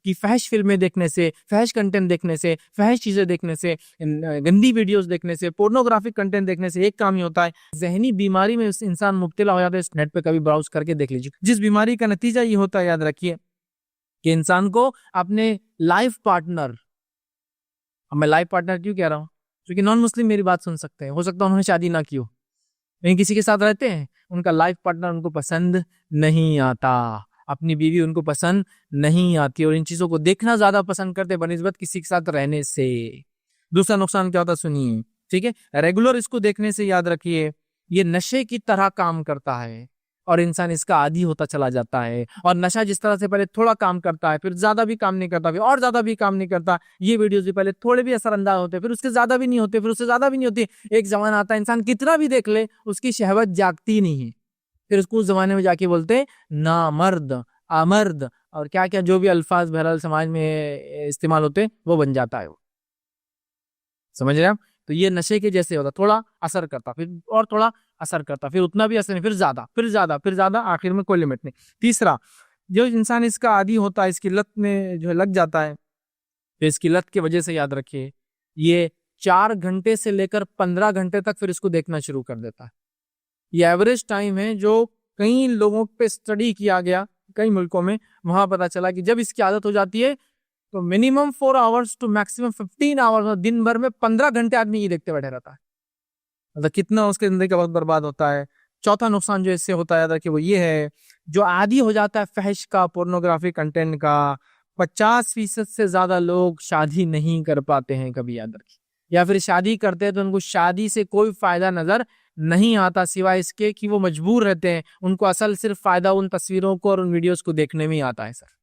کہ فحش فلمیں دیکھنے سے، فحش کنٹینٹ دیکھنے سے، فحش چیزیں دیکھنے سے، گندی ویڈیوز دیکھنے سے، پورنوگرافک کنٹینٹ دیکھنے سے ایک کام ہی ہوتا ہے، ذہنی بیماری میں انسان مبتلا ہو جاتا ہے. اس نیٹ پہ کبھی براؤز کر کے دیکھ لیجیے. جس بیماری کا نتیجہ یہ ہوتا ہے، یاد رکھیے کہ انسان کو اپنے لائف پارٹنر، میں لائف پارٹنر کیوں کہہ رہا ہوں؟ کیونکہ نان مسلم میری بات سن سکتے ہیں، ہو سکتا ہے انہوں نے شادی نہ کی ہو، لیکن کسی کے ساتھ رہتے ہیں، ان کا لائف پارٹنر ان کو پسند نہیں آتا، اپنی بیوی ان کو پسند نہیں آتی، اور ان چیزوں کو دیکھنا زیادہ پسند کرتے بنسبت کسی کے ساتھ رہنے سے. دوسرا نقصان کیا ہوتا ہے سنیے، ٹھیک ہے؟ ریگولر اس کو دیکھنے سے یاد رکھیے یہ نشے کی طرح کام کرتا ہے، اور انسان اس کا عادی ہوتا چلا جاتا ہے. اور نشہ جس طرح سے پہلے تھوڑا کام کرتا ہے، پھر زیادہ بھی کام نہیں کرتا، پھر اور زیادہ بھی کام نہیں کرتا. یہ ویڈیوز بھی پہلے تھوڑے بھی اثر انداز ہوتے، پھر اس کے زیادہ بھی نہیں ہوتے، پھر اس سے زیادہ بھی نہیں ہوتی. ایک زمانہ آتا ہے انسان کتنا بھی دیکھ لے اس کی شہوت جاگتی نہیں ہے، پھر اس کو اس زمانے میں جا کے بولتے نامرد، امرد، اور کیا کیا جو بھی الفاظ بہرحال سماج میں استعمال ہوتے وہ بن جاتا ہے. وہ سمجھ رہے ہیں آپ؟ تو یہ نشے کے جیسے ہوتا، تھوڑا اثر کرتا، پھر اور تھوڑا اثر کرتا، پھر اتنا بھی اثر نہیں، پھر زیادہ، پھر زیادہ، پھر زیادہ، آخر میں کوئی لمٹ نہیں. تیسرا، جو انسان اس کا عادی ہوتا ہے، اس کی لت میں جو لگ جاتا ہے، تو اس کی لت کی وجہ سے یاد رکھیے یہ 4 گھنٹے سے لے کر 15 گھنٹے تک پھر اس کو دیکھنا شروع کر دیتا ہے. یہ ایوریج ٹائم ہے جو کئی لوگوں پہ اسٹڈی کیا گیا کئی ملکوں میں، وہاں پتا چلا کہ جب اس کی عادت ہو جاتی ہے تو minimum 4 hours to maximum 15 hours, دن بھر میں 15 گھنٹے آدمی یہ دیکھتے بیٹھے رہتا ہے. مطلب کتنا اس کے زندگی کا وقت برباد ہوتا ہے. چوتھا نقصان جو اس سے ہوتا ہے کہ وہ یہ ہے، جو عادی ہو جاتا ہے فحش کا، پورنوگرافی کنٹینٹ کا، 50% سے زیادہ لوگ شادی نہیں کر پاتے ہیں کبھی، یاد رکھیے، یا پھر شادی کرتے ہیں تو ان کو شادی سے کوئی فائدہ نظر نہیں آتا سوائے اس کے کہ وہ مجبور رہتے ہیں. ان کو اصل صرف فائدہ ان تصویروں کو اور ان ویڈیوز کو دیکھنے میں ہی آتا ہے. سر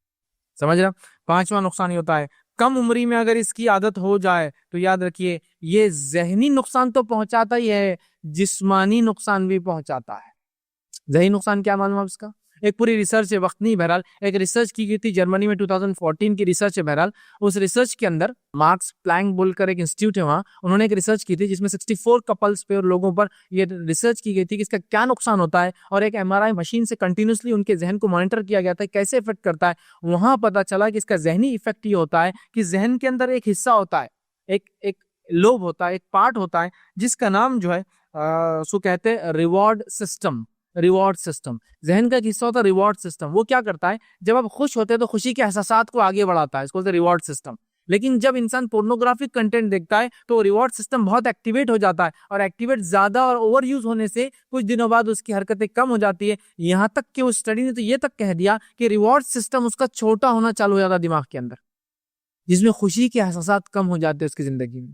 سمجھ رہا؟ 5واں نقصان یہ ہوتا ہے، کم عمری میں اگر اس کی عادت ہو جائے تو یاد رکھیے یہ ذہنی نقصان تو پہنچاتا ہی ہے، جسمانی نقصان بھی پہنچاتا ہے. ذہنی نقصان کیا معلوم ہے اس کا؟ ایک پوری ریسرچ ہے، وقت نہیں، بہرحال ایک ریسرچ کی گئی تھی جرمنی میں 2014 کی ریسرچ ہے. بہرحال اس ریسرچ کے اندر مارکس پلانک بول کر ایک انسٹیٹیوٹ ہے وہاں، انہوں نے ایک ریسرچ کی تھی جس میں 64 کپلز پہ اور لوگوں پر یہ ریسرچ کی گئی تھی کہ اس کا کیا نقصان ہوتا ہے، اور ایک MRI مشین سے کنٹینیوسلی ان کے ذہن کو مانیٹر کیا گیا تھا کیسے افیکٹ کرتا ہے. وہاں پتا چلا کہ اس کا ذہنی ایفیکٹ یہ ہوتا ہے کہ ذہن کے اندر ایک حصہ ہوتا ہے، ایک لوب ہوتا ہے، ایک پارٹ ہوتا ہے جس کا نام جو ہے سو کہتے ہیں ریوارڈ سسٹم. ریوارڈ سسٹم ذہن کا ایک حصہ ہوتا ہے، ریوارڈ سسٹم. وہ کیا کرتا ہے، جب آپ خوش ہوتے ہیں تو خوشی کے احساسات کو آگے بڑھاتا ہے، اس کو بولتے ہیں ریوارڈ سسٹم. لیکن جب انسان پورنوگرافک کنٹینٹ دیکھتا ہے تو ریوارڈ سسٹم بہت ایکٹیویٹ ہو جاتا ہے، اور ایکٹیویٹ زیادہ اور اوور یوز ہونے سے کچھ دنوں بعد اس کی حرکتیں کم ہو جاتی ہے. یہاں تک کہ اس اسٹڈی نے تو یہ تک کہہ دیا کہ ریوارڈ سسٹم اس کا چھوٹا ہونا چالو ہو جاتا ہے دماغ کے اندر، جس میں خوشی کے احساسات کم ہو جاتے ہیں اس کی زندگی میں.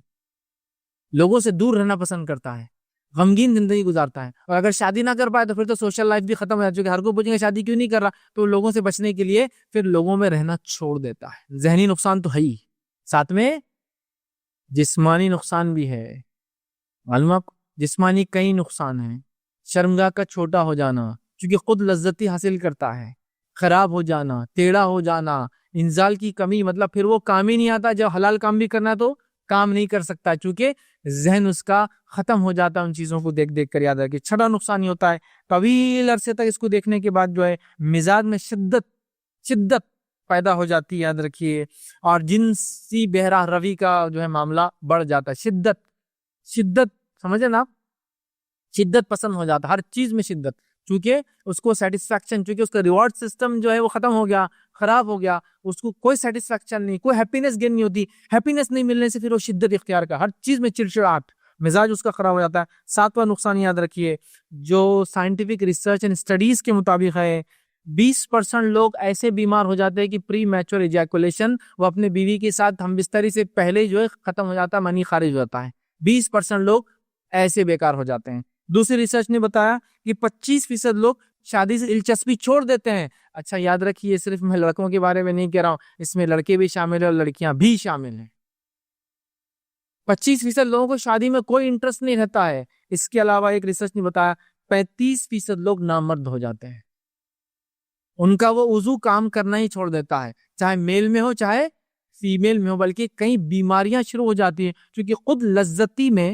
لوگوں سے دور رہنا پسند کرتا ہے، غمگین زندگی گزارتا ہے، اور اگر شادی نہ کر پائے تو پھر تو سوشل لائف بھی ختم ہو جاتی ہے. ہر کوئی پوچھیں گے شادی کیوں نہیں کر رہا، تو لوگوں سے بچنے کے لیے پھر لوگوں میں رہنا چھوڑ دیتا ہے. ذہنی نقصان تو ہے ہی، ساتھ میں جسمانی نقصان بھی ہے. معلوم آپ، جسمانی کئی نقصان ہیں. شرمگاہ کا چھوٹا ہو جانا کیونکہ خود لذتی حاصل کرتا ہے، خراب ہو جانا، ٹیڑھا ہو جانا، انزال کی کمی، مطلب پھر وہ کام ہی نہیں آتا. جب حلال کام بھی کرنا تو کام نہیں کر سکتا چونکہ ذہن اس کا ختم ہو جاتا ہے ان چیزوں کو دیکھ دیکھ کر. یاد رکھیے 6واں نقصان یہ ہوتا ہے، طویل عرصے تک اس کو دیکھنے کے بعد جو ہے مزاج میں شدت پیدا ہو جاتی ہے. یاد رکھیے، اور جنسی بہرہ روی کا جو ہے معاملہ بڑھ جاتا ہے. شدت سمجھے نا، شدت پسند ہو جاتا، ہر چیز میں شدت، چونکہ اس کو سیٹسفیکشن، چونکہ اس کا ریوارڈ سسٹم جو ہے وہ ختم ہو گیا، خراب ہو گیا، اس کو کوئی سیٹسفیکشن نہیں، کوئی ہیپینس گین نہیں ہوتی. ہیپینس نہیں ملنے سے پھر وہ شدت اختیار کا، ہر چیز میں چڑچڑاہٹ، مزاج اس کا خراب ہو جاتا ہے. 7واں نقصان یاد رکھیے، جو سائنٹیفک ریسرچ اینڈ اسٹڈیز کے مطابق ہے، 20% لوگ ایسے بیمار ہو جاتے ہیں کہ پری میچور ایجیکولیشن، وہ اپنے بیوی کے ساتھ ہم بستری سے پہلے جو ہے ختم ہو جاتا ہے، منی خارج ہو جاتا ہے. 20% لوگ ایسے بیکار ہو جاتے ہیں. دوسری ریسرچ نے بتایا کہ 25% لوگ شادی سے دلچسپی چھوڑ دیتے ہیں. اچھا یاد رکھیے، صرف میں لڑکوں کے بارے میں نہیں کہہ رہا ہوں، اس میں لڑکے بھی شامل ہیں اور لڑکیاں بھی شامل ہیں. 25% لوگوں کو شادی میں کوئی انٹرسٹ نہیں رہتا ہے. اس کے علاوہ ایک ریسرچ نے بتایا 35% لوگ نامرد ہو جاتے ہیں. ان کا وہ عضو کام کرنا ہی چھوڑ دیتا ہے، چاہے میل میں ہو چاہے فیمیل میں ہو، بلکہ کئی بیماریاں شروع ہو جاتی ہیں. کیونکہ خود لذتی میں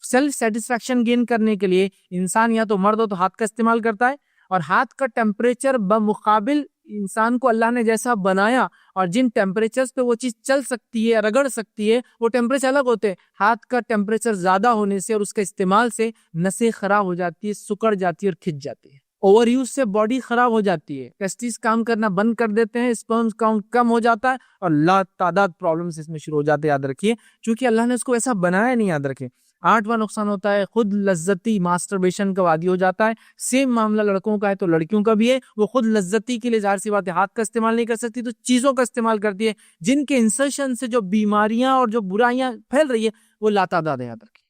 سیلف سیٹسفیکشن گین کرنے کے لیے انسان یا تو مرد ہو تو ہاتھ کا استعمال کرتا ہے، اور ہاتھ کا ٹیمپریچر بمقابل انسان کو اللہ نے جیسا بنایا اور جن ٹیمپریچرز پہ وہ چیز چل سکتی ہے، رگڑ سکتی ہے، وہ ٹیمپریچر الگ ہوتے ہیں. ہاتھ کا ٹیمپریچر زیادہ ہونے سے اور اس کے استعمال سے نسیں خراب ہو جاتی ہے، سکڑ جاتی ہے اور کھچ جاتی ہے. اوور یوز سے باڈی خراب ہو جاتی ہے، ٹیسٹس کام کرنا بند کر دیتے ہیں، اسپرمز کاؤنٹ کم ہو جاتا ہے اور لا تعداد پرابلمز اس میں شروع ہو جاتے ہیں. یاد رکھیے چونکہ اللہ نے اس کو ایسا بنایا نہیں. یاد رکھیں 8واں نقصان ہوتا ہے خود لذتی ماسٹربیشن کا عادی ہو جاتا ہے. سیم معاملہ لڑکوں کا ہے تو لڑکیوں کا بھی ہے. وہ خود لذتی کے لیے ظاہر سی بات ہے ہاتھ کا استعمال نہیں کر سکتی تو چیزوں کا استعمال کرتی ہے جن کے انسرشن سے جو بیماریاں اور جو برائیاں پھیل رہی ہے وہ لاتعداد ہے. یاد رکھیں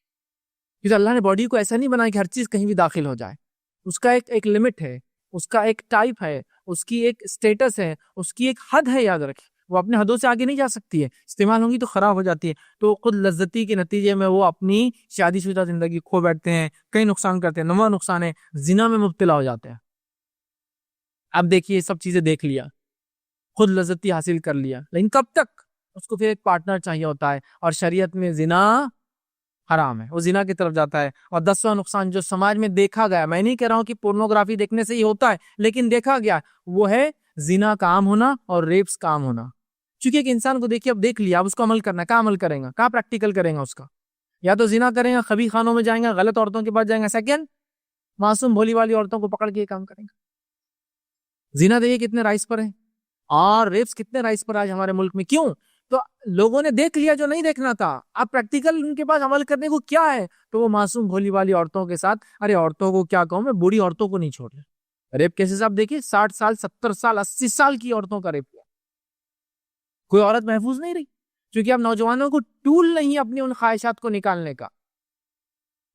کیونکہ اللہ نے باڈی کو ایسا نہیں بنایا کہ ہر چیز کہیں بھی داخل ہو جائے. اس کا ایک لمٹ ہے، اس کا ایک ٹائپ ہے، اس کی ایک سٹیٹس ہے، اس کی ایک حد ہے. یاد رکھیں وہ اپنے حدوں سے آگے نہیں جا سکتی ہے، استعمال ہوں گی تو خراب ہو جاتی ہے. تو خود لذتی کے نتیجے میں وہ اپنی شادی شدہ زندگی کھو بیٹھتے ہیں، کئی نقصان کرتے ہیں. 9واں نقصان ہے زنا میں مبتلا ہو جاتے ہیں. اب دیکھیے سب چیزیں دیکھ لیا، خود لذتی حاصل کر لیا، لیکن کب تک؟ اس کو پھر ایک پارٹنر چاہیے ہوتا ہے اور شریعت میں زنا حرام ہے، وہ زنا کی طرف جاتا ہے. اور 10واں نقصان جو سماج میں دیکھا گیا، میں نہیں کہہ رہا ہوں کہ پورنوگرافی دیکھنے سے ہی ہوتا ہے، لیکن دیکھا گیا وہ ہے زنا کا عام ہونا اور ریپس کا عام ہونا. چونکہ ایک انسان کو دیکھیے اب دیکھ لیا، اب اس کو عمل کرنا ہے، کہاں عمل کریں گا، کہاں پریکٹیکل کریں گا؟ اس کا یا تو زنا کریں گا، خبیث خانوں میں جائیں گا، غلط عورتوں کے پاس جائیں گا. سیکنڈ معصوم بھولی والی عورتوں کو پکڑ کے یہ کام کریں گا. زنا دیکھیے کتنے رائز پر ہیں اور ریپس کتنے رائز پر آج ہمارے ملک میں. کیوں؟ تو لوگوں نے دیکھ لیا جو نہیں دیکھنا تھا. اب پریکٹیکل ان کے پاس عمل کرنے کو کیا ہے تو وہ معصوم بھولی والی عورتوں کے ساتھ. ارے عورتوں کو کیا کہوں میں، بوڑھی عورتوں کو نہیں چھوڑ رہے. ریپ کیسز آپ دیکھیے 60 سال 70 سال 80 سال کی عورتوں کا ریپ کیا. کوئی عورت محفوظ نہیں رہی کیونکہ اب نوجوانوں کو ٹول نہیں اپنی ان خواہشات کو نکالنے کا.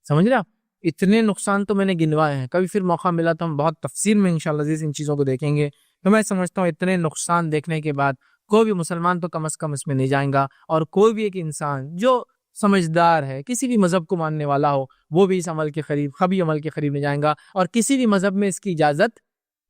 سمجھ رہے آپ؟ اتنے نقصان تو میں نے گنوائے ہیں. کبھی پھر موقع ملا تو ہم بہت تفصیل میں انشاءاللہ عزیز ان چیزوں کو دیکھیں گے. تو میں سمجھتا ہوں اتنے نقصان دیکھنے کے بعد کوئی بھی مسلمان تو کم از کم اس میں نہیں جائیں گا، اور کوئی بھی ایک انسان جو سمجھدار ہے، کسی بھی مذہب کو ماننے والا ہو، وہ بھی اس عمل کے قریب، خبی عمل کے قریب نہیں جائیں گا. اور کسی بھی مذہب میں اس کی اجازت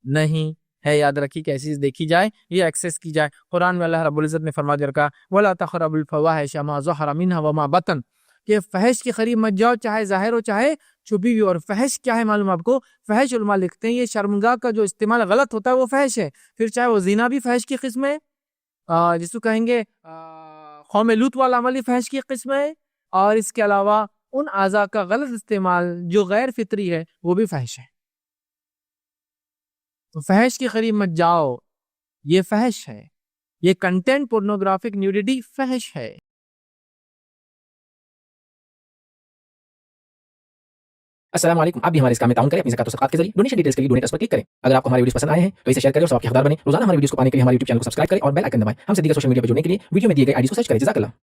نہیں ہے. یاد رکھیے کہ ایسی چیز دیکھی جائے یا ایکسیس کی جائے. قرآن میں اللہ رب العزت نے فرما دیا رکھا وَلَا تَقْرَبُوا الْفَوَاحِشَ مَا ظَهَرَ مِنْهَا وَمَا بَطَنَ، کہ فحش کے قریب مت جاؤ، چاہے ظاہر ہو چاہے چھپی ہوئی. اور فحش کیا ہے معلوم آپ کو؟ فحش علماء لکھتے ہیں یہ شرمگاہ کا جو استعمال غلط ہوتا ہے وہ فحش ہے. پھر چاہے وہ زنا بھی فحش کی قسم ہے، جس کو کہیں گے قوم لوط والا عمل فحش کی قسم ہے، اور اس کے علاوہ ان اعضاء کا غلط استعمال جو غیر فطری ہے وہ بھی فحش ہے. تو فحش کے قریب مت جاؤ، یہ فحش ہے. یہ کنٹینٹ پورنوگرافک نیوڈیٹی فحش ہے. السلام علیکم. آپ بھی ہمارے اس کام میں تعاون کریں اپنی زکات و صدقات کے ذریعے. ڈونیشن ڈیٹیلز کے لیے ڈونیٹ اس پر کلک کریں. اگر آپ کو ہمارے ویڈیوز پسند آئے ہیں تو اسے شیئر کریں اور سب کے حقدار بنیں. روزانہ ہمارے ویڈیوز کو پانے کے لیے ہمارے YouTube چینل کو سبسکرائب کریں اور بیل آئکن دبائیں. ہم سے دیگر سوشل میڈیا پر جڑنے کے لیے ویڈیو میں دیے گئے آئی ڈی کو سرچ کریں. جزاک اللہ.